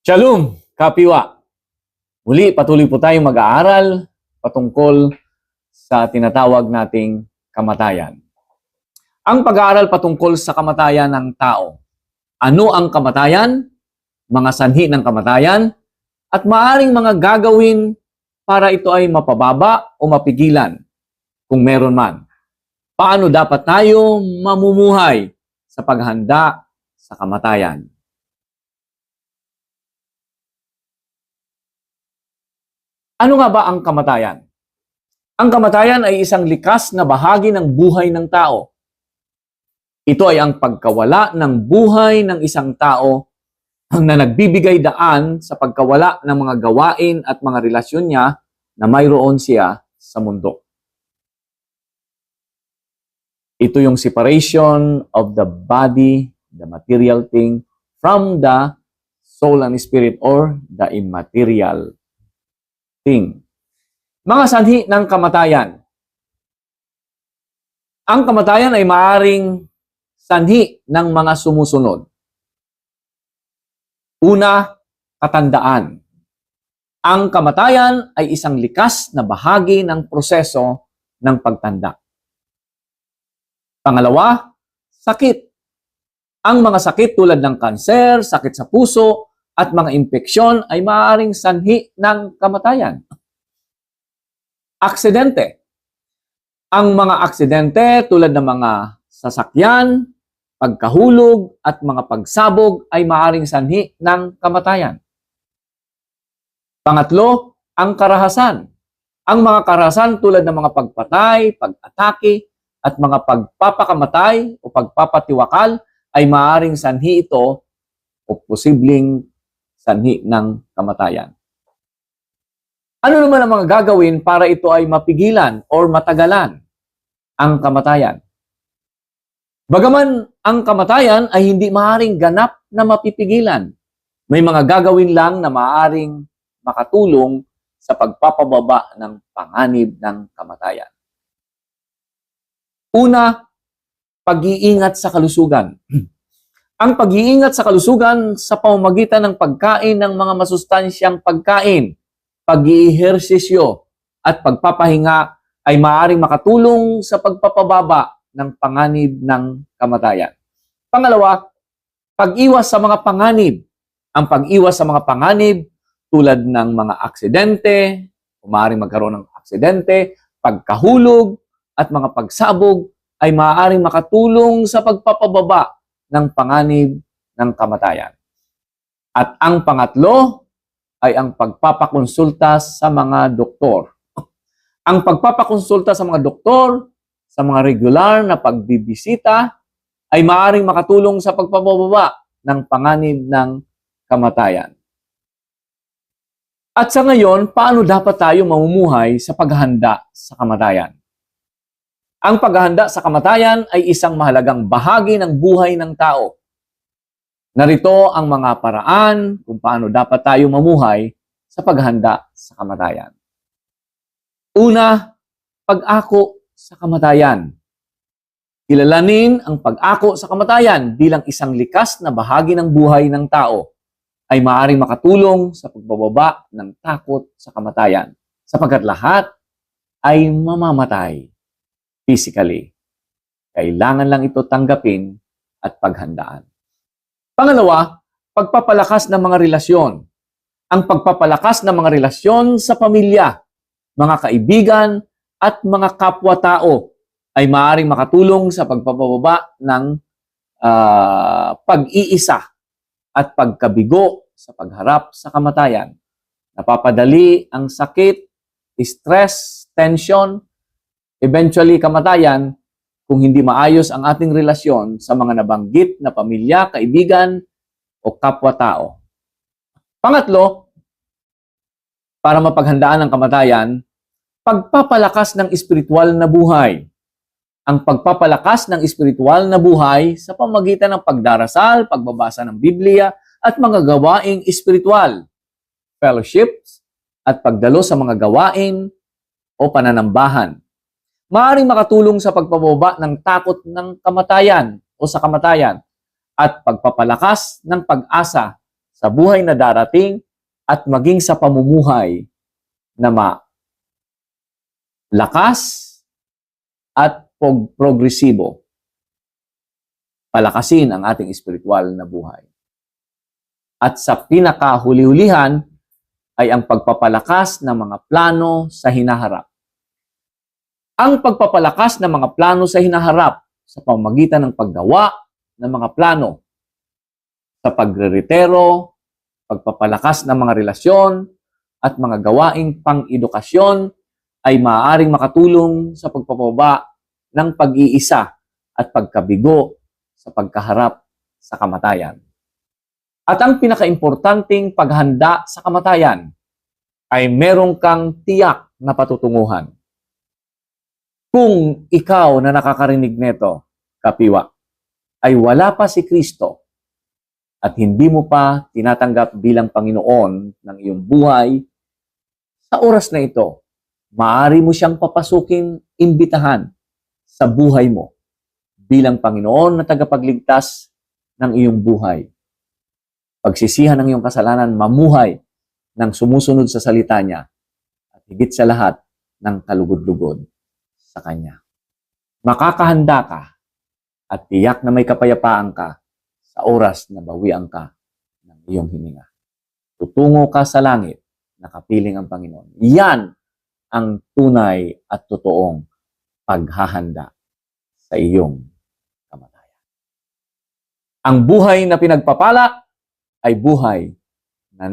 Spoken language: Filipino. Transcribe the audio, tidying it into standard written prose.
Shalom, Kapiwa! Muli, patuloy po tayong mag-aaral patungkol sa tinatawag nating kamatayan. Ang pag-aaral patungkol sa kamatayan ng tao. Ano ang kamatayan? Mga sanhi ng kamatayan? At maaring mga gagawin para ito ay mapababa o mapigilan kung meron man. Paano dapat tayo mamumuhay sa paghanda sa kamatayan? Ano nga ba ang kamatayan? Ang kamatayan ay isang likas na bahagi ng buhay ng tao. Ito ay ang pagkawala ng buhay ng isang tao na nagbibigay daan sa pagkawala ng mga gawain at mga relasyon niya na mayroon siya sa mundo. Ito yung separation of the body, the material thing, from the soul and spirit or the immaterial thing. Mga sanhi ng kamatayan. Ang kamatayan ay maaring sanhi ng mga sumusunod. Una, katandaan. Ang kamatayan ay isang likas na bahagi ng proseso ng pagtanda. Pangalawa, sakit. Ang mga sakit tulad ng kanser, sakit sa puso, at mga impeksyon ay maaaring sanhi ng kamatayan. Aksidente. Ang mga aksidente tulad ng mga sasakyan, pagkahulog, at mga pagsabog ay maaaring sanhi ng kamatayan. Pangatlo, ang karahasan. Ang mga karahasan tulad ng mga pagpatay, pag-atake, at mga pagpapakamatay o pagpapatiwakal ay maaaring sanhi ito o posibleng sanhi ng kamatayan. Ano naman ang mga gagawin para ito ay mapigilan o matagalan ang kamatayan? Bagaman ang kamatayan ay hindi maaaring ganap na mapipigilan, may mga gagawin lang na maaaring makatulong sa pagpapababa ng panganib ng kamatayan. Una, pag-iingat sa kalusugan. Ang pag-iingat sa kalusugan sa pamamagitan ng pagkain ng mga masustansyang pagkain, pag-iihersisyo, at pagpapahinga ay maaaring makatulong sa pagpapababa ng panganib ng kamatayan. Pangalawa, pag-iwas sa mga panganib. Ang pag-iwas sa mga panganib tulad ng mga aksidente, maaaring magkaroon ng aksidente, pagkahulog, at mga pagsabog ay maaaring makatulong sa pagpapababa ng panganib ng kamatayan. At ang pangatlo ay ang pagpapakonsulta sa mga doktor. Ang pagpapakonsulta sa mga doktor, sa mga regular na pagbibisita, ay maaaring makatulong sa pagpapababa ng panganib ng kamatayan. At sa ngayon, paano dapat tayo mamumuhay sa paghahanda sa kamatayan? Ang paghahanda sa kamatayan ay isang mahalagang bahagi ng buhay ng tao. Narito ang mga paraan kung paano dapat tayo mamuhay sa paghahanda sa kamatayan. Una, pag-ako sa kamatayan. Kilalanin ang pag-ako sa kamatayan bilang isang likas na bahagi ng buhay ng tao ay maaaring makatulong sa pagbababa ng takot sa kamatayan sapagkat lahat ay mamamatay. Physically. Kailangan lang ito tanggapin at paghandaan. Pangalawa, pagpapalakas ng mga relasyon. Ang pagpapalakas ng mga relasyon sa pamilya, mga kaibigan, at mga kapwa-tao ay maaaring makatulong sa pagpapababa ng pag-iisa at pagkabigo sa pagharap sa kamatayan. Napapadali ang sakit, stress, tension, eventually kamatayan kung hindi maayos ang ating relasyon sa mga nabanggit na pamilya, kaibigan, o kapwa-tao. Pangatlo, para mapaghandaan ang kamatayan, pagpapalakas ng espiritual na buhay. Ang pagpapalakas ng espiritual na buhay sa pamamagitan ng pagdarasal, pagbabasa ng Biblia, at mga gawaing espiritual, fellowships, at pagdalo sa mga gawain o pananambahan. Maaaring makatulong sa pagpababa ng takot ng kamatayan o sa kamatayan at pagpapalakas ng pag-asa sa buhay na darating at maging sa pamumuhay na lakas at progresibo. Palakasin ang ating espiritual na buhay. At sa pinakahuli-hulihan ay ang pagpapalakas ng mga plano sa hinaharap. Ang pagpapalakas ng mga plano sa hinaharap sa pamamagitan ng paggawa ng mga plano sa pagreretero, pagpapalakas ng mga relasyon, at mga gawaing pang-edukasyon ay maaaring makatulong sa pagpapababa ng pag-iisa at pagkabigo sa pagkaharap sa kamatayan. At ang pinakaimportanteng paghanda sa kamatayan ay merong kang tiyak na patutunguhan. Kung ikaw na nakakarinig nito, kapiwa, ay wala pa si Kristo at hindi mo pa tinatanggap bilang Panginoon ng iyong buhay, sa oras na ito, maaari mo siyang papasukin, imbitahan sa buhay mo bilang Panginoon na tagapagligtas ng iyong buhay. Pagsisihan ng iyong kasalanan, mamuhay ng sumusunod sa salita niya at higit sa lahat ng kalugod-lugod sa Kanya. Makakahanda ka at tiyak na may kapayapaan ka sa oras na bawian ka ng iyong hininga. Tutungo ka sa langit, nakapiling ang Panginoon. Yan ang tunay at totoong paghahanda sa iyong kamatayan. Ang buhay na pinagpapala ay buhay na